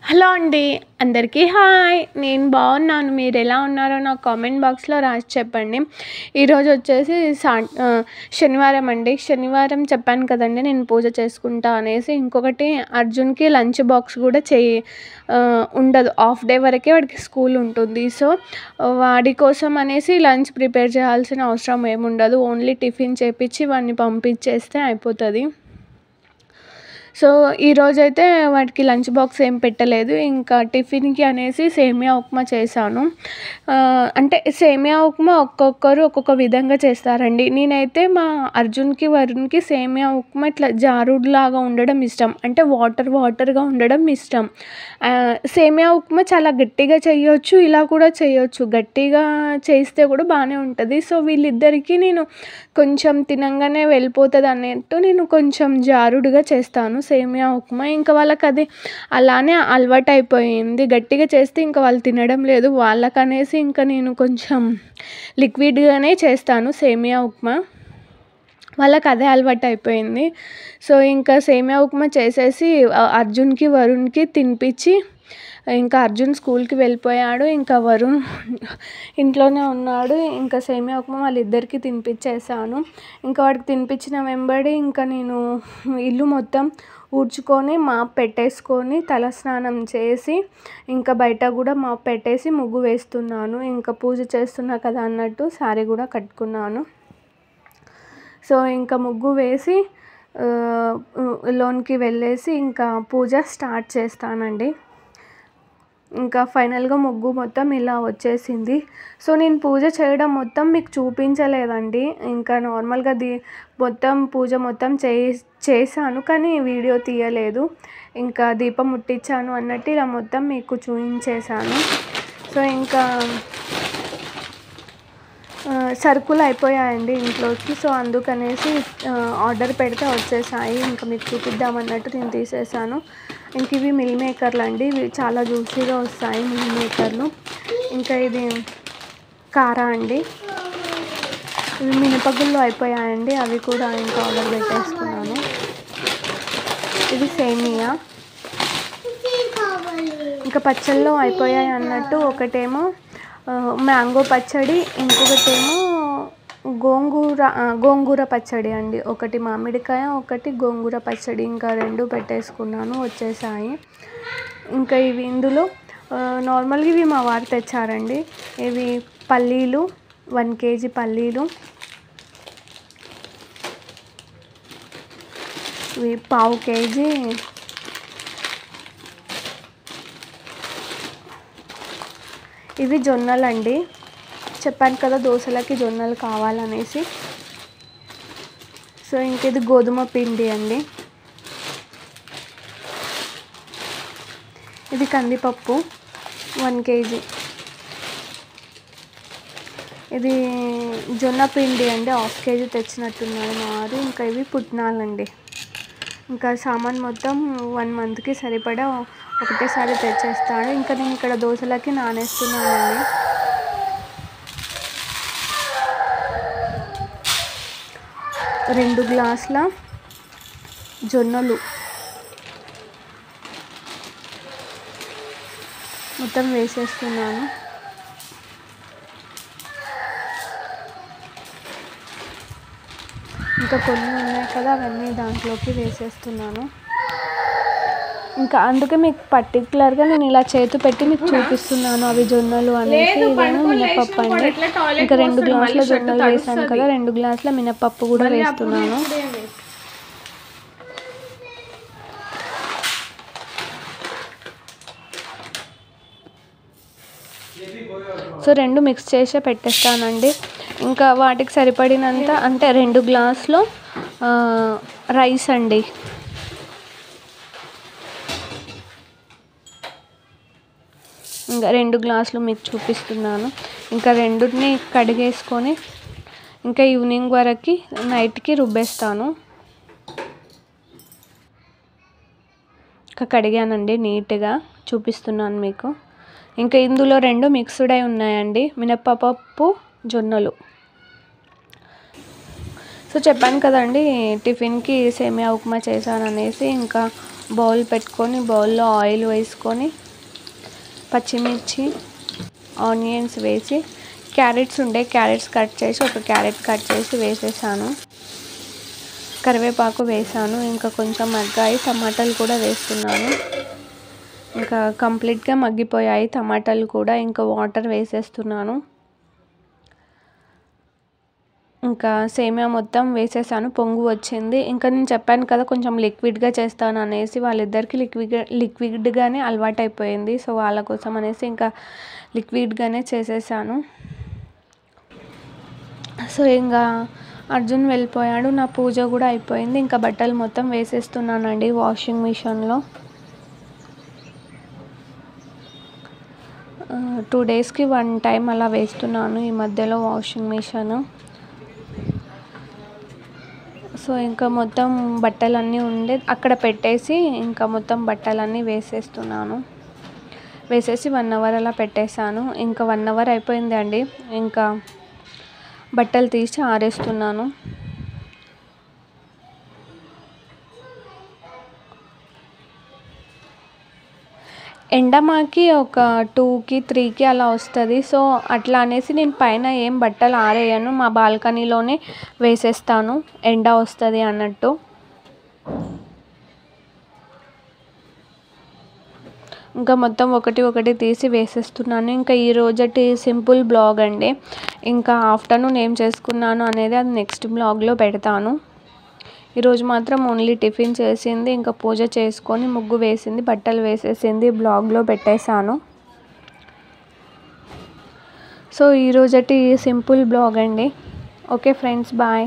Hello అండి. అందరికీ hi. నేను బాగున్నాను. మీరు ఎలా ఉన్నారో నాకు కామెంట్ బాక్స్‌లో రాసి చెప్పండి. ఈరోజు వచ్చేసి శనివారం అండి. శనివారం చెప్పాను కదండీ నేను పూజ చేసుకుంటా అనేసి. ఇంకొకటి అర్జున్‌కి లంచ్ బాక్స్ కూడా ఉండదు. హాఫ్ డే వరకే వాడికి స్కూల్ ఉంటుంది. సో, వాడి కోసం అనేసి లంచ్ ప్రిపేర్ చేయాల్సిన అవసరం ఏముండదు. ఓన్లీ టిఫిన్ చేపిచ్చి వాడిని పంపించేస్తే అయిపోతది. సో, ఈరోజైతే వాడికి లంచ్ బాక్స్ ఏం పెట్టలేదు. ఇంకా టిఫిన్‌కి అనేసి సేమియా ఉప్మా చేశాను. అంటే సేమియా ఉప్మా ఒక్కొక్కరు ఒక్కొక్క విధంగా చేస్తారండి. నేనైతే మా అర్జున్‌కి, వరుణ్‌కి సేమియా ఉప్మా ఇట్లా జారుడులాగా ఉండడం ఇష్టం. అంటే వాటర్‌గా ఉండడం ఇష్టం. సేమియా ఉప్మా చాలా గట్టిగా చేయొచ్చు, ఇలా కూడా చేయొచ్చు. గట్టిగా చేస్తే కూడా బానే ఉంటది. సో, వీళ్ళిద్దరికీ నేను కొంచెం తినంగానే వెళ్ళిపోతదన్నట్టు నేను కొంచెం జారుడుగా చేస్తాను సేమియా ఉప్మా. ఇంకా వాళ్ళకది అలానే అలవాటయిపోయింది. గట్టిగా చేస్తే ఇంక వాళ్ళు తినడం లేదు. వాళ్ళకనేసి ఇంకా నేను కొంచెం లిక్విడ్‌గానే చేస్తాను సేమియా ఉప్మా. వాళ్ళకదే అలవాటయిపోయింది. సో, ఇంకా సేమియా ఉప్మా చేసేసి అర్జున్‌కి, వరుణ్‌కి తినిపిచ్చి ఇంకా అర్జున్ స్కూల్‌కి వెళ్ళిపోయాడు. ఇంకా వరుణ్ ఇంట్లోనే ఉన్నాడు. ఇంకా సేమియా ఉప్మా వాళ్ళిద్దరికీ తినిపిచ్చేసాను. ఇంకా వాడికి తినిపించిన వెంబడి ఇంకా నేను ఇల్లు మొత్తం ఊడ్చుకొని, మాప్ పెట్టేసుకొని, తలస్నానం చేసి, ఇంకా బయట కూడా మాప్ పెట్టేసి ముగ్గు వేస్తున్నాను. ఇంకా పూజ చేస్తున్నా కదా అన్నట్టు శారీ కూడా కట్టుకున్నాను. సో, ఇంకా ముగ్గు వేసి లోనికి వెళ్ళేసి ఇంకా పూజ స్టార్ట్ చేస్తానండి. ఇంకా ఫైనల్‌గా ముగ్గు మొత్తం ఇలా వచ్చేసింది. సో, నేను పూజ చేయడం మొత్తం మీకు చూపించలేదండి. ఇంకా నార్మల్‌గా మొత్తం పూజ మొత్తం చేశాను. కానీ వీడియో తీయలేదు. ఇంకా దీపం ముట్టించాను అన్నట్టు ఇలా మొత్తం మీకు చూయించేశాను. సో, ఇంకా సరుకులు అయిపోయాయండి ఇంట్లోకి. సో, అందుకనేసి ఆర్డర్ పెడితే వచ్చేసాయి. ఇంకా మీకు చూపిద్దామన్నట్టు నేను తీసేసాను. ఇంక ఇవి మిల్ మేకర్లు అండి. ఇవి చాలా జ్యూసీగా వస్తాయి మిల్ మేకర్లు. ఇంకా ఇది కారా అండి. ఇవి మినపగుళ్ళు అయిపోయాయండి. అవి కూడా ఇంకా ఆర్డర్ పెట్టేసుకున్నాను. ఇది సేమియా. ఇంకా పచ్చళ్ళు అయిపోయాయి అన్నట్టు ఒకటేమో మ్యాంగో పచ్చడి, ఇంకొకటేమో గోంగూర పచ్చడి అండి. ఒకటి మామిడికాయ, ఒకటి గోంగూర పచ్చడి. ఇంకా 2 పెట్టేసుకున్నాను, వచ్చేసాయి. ఇంకా ఇవి ఇందులో నార్మల్గా ఇవి మా వారు తెచ్చారండి. ఇవి పల్లీలు, 1 కేజీ పల్లీలు, ఇవి 1/2 కేజీ ఇవి జొన్నలండి. చెప్పాను కదా దోసలకి జొన్నలు కావాలనేసి. సో, ఇంక ఇది గోధుమ పిండి అండి. ఇది కందిపప్పు 1 కేజీ. ఇది జొన్న పిండి అండి. 1/2 కేజీ తెచ్చినట్టున్నారు మా వారు. ఇంకా ఇవి పుట్నాలండి. ఇంకా సామాన్ మొత్తం 1 మంత్కి సరిపడా ఒకటేసారి తెచ్చేస్తాడు. ఇంకా నేను ఇక్కడ దోసలకి నానేస్తున్నానండి. రెండు గ్లాసుల జొన్నలు మొత్తం వేసేస్తున్నాను. ఇంకా కొన్ని ఉన్నాయి కదా అవన్నీ దాంట్లోకి వేసేస్తున్నాను. ఇంకా అందుకే మీకు పర్టికులర్గా నేను ఇలా చేతి పెట్టి మీకు చూపిస్తున్నాను అవి జొన్నలు అనేసి. ఇదేమో మినపప్పు అండి. ఇంకా 2 గ్లాసుల జొన్నలు వేసాను కదా, 2 గ్లాసుల మినపప్పు కూడా వేస్తున్నాను. సో, 2 మిక్స్ చేసే పెట్టేస్తానండి. ఇంకా వాటికి సరిపడినంత అంటే 2 గ్లాసులు రైస్ అండి. ఇంకా 2 గ్లాసులు మీకు చూపిస్తున్నాను. ఇంకా రెండుని కడిగేసుకొని ఇంకా ఈవినింగ్ వరకు నైట్కి రుబ్బేస్తాను. ఇంకా కడిగానండి నీట్గా, చూపిస్తున్నాను మీకు. ఇంకా ఇందులో 2 మిక్స్డ్ అయి ఉన్నాయండి, మినపప్పు, జొన్నలు. సో, చెప్పాను కదండి టిఫిన్కి సేమియా ఉప్మా చేశాను అనేసి. ఇంకా బౌల్ పెట్టుకొని బౌల్లో ఆయిల్ వేసుకొని పచ్చిమిర్చి ఆనియన్స్ వేసి క్యారెట్స్ కట్ చేసి ఒక క్యారెట్ కట్ చేసి వేసేసాను. కరివేపాకు వేసాను. ఇంకా కొంచెం మగ్గాయి. టమాటాలు కూడా వేస్తున్నాను. ఇంకా కంప్లీట్గా మగ్గిపోయాయి టమాటాలు కూడా. ఇంకా వాటర్ వేసేస్తున్నాను. ఇంకా సేమియా మొత్తం వేసేసాను. పొంగు వచ్చింది. ఇంకా నేను చెప్పాను కదా కొంచెం లిక్విడ్గా చేస్తాను అనేసి, వాళ్ళిద్దరికి లిక్విడ్గానే అలవాటు అయిపోయింది. సో వాళ్ళ కోసం అనేసి ఇంకా లిక్విడ్గానే చేసేసాను. సో ఇంకా అర్జున్ వెళ్ళిపోయాడు. నా పూజ కూడా అయిపోయింది. ఇంకా బట్టలు మొత్తం వేసేస్తున్నానండి వాషింగ్ మిషన్లో. 2 డేస్కి 1 టైం అలా వేస్తున్నాను ఈ మధ్యలో వాషింగ్ మిషన్. సో ఇంకా మొత్తం బట్టలన్నీ ఉండే అక్కడ పెట్టేసి ఇంకా మొత్తం బట్టలన్నీ వేసేస్తున్నాను. వేసేసి 1 అవర్ అలా పెట్టేశాను. ఇంకా 1 అవర్ అయిపోయింది అండి. ఇంకా బట్టలు తీసి ఆరేస్తున్నాను. ఎండ మాకి ఒక 2కి 3కి అలా వస్తుంది. సో అట్లా అనేసి నేను పైన ఏం బట్టలు ఆరేయను. మా బాల్కనీలోనే వేసేస్తాను ఎండ వస్తుంది అన్నట్టు. ఇంకా మొత్తం ఒకటి తీసి వేసేస్తున్నాను. ఇంకా ఈ రోజటి సింపుల్ బ్లాగ్ అండి. ఇంకా ఆఫ్టర్నూన్ ఏం చేసుకున్నాను అనేది అది నెక్స్ట్ బ్లాగ్లో పెడతాను. ఈరోజు మాత్రం ఓన్లీ టిఫిన్ చేసింది, ఇంకా పూజ చేసుకొని ముగ్గు వేసింది, బట్టలు వేసేసింది బ్లాగ్లో పెట్టేశాను. సో ఈరోజటి సింపుల్ బ్లాగ్ అండి. Okay friends, bye.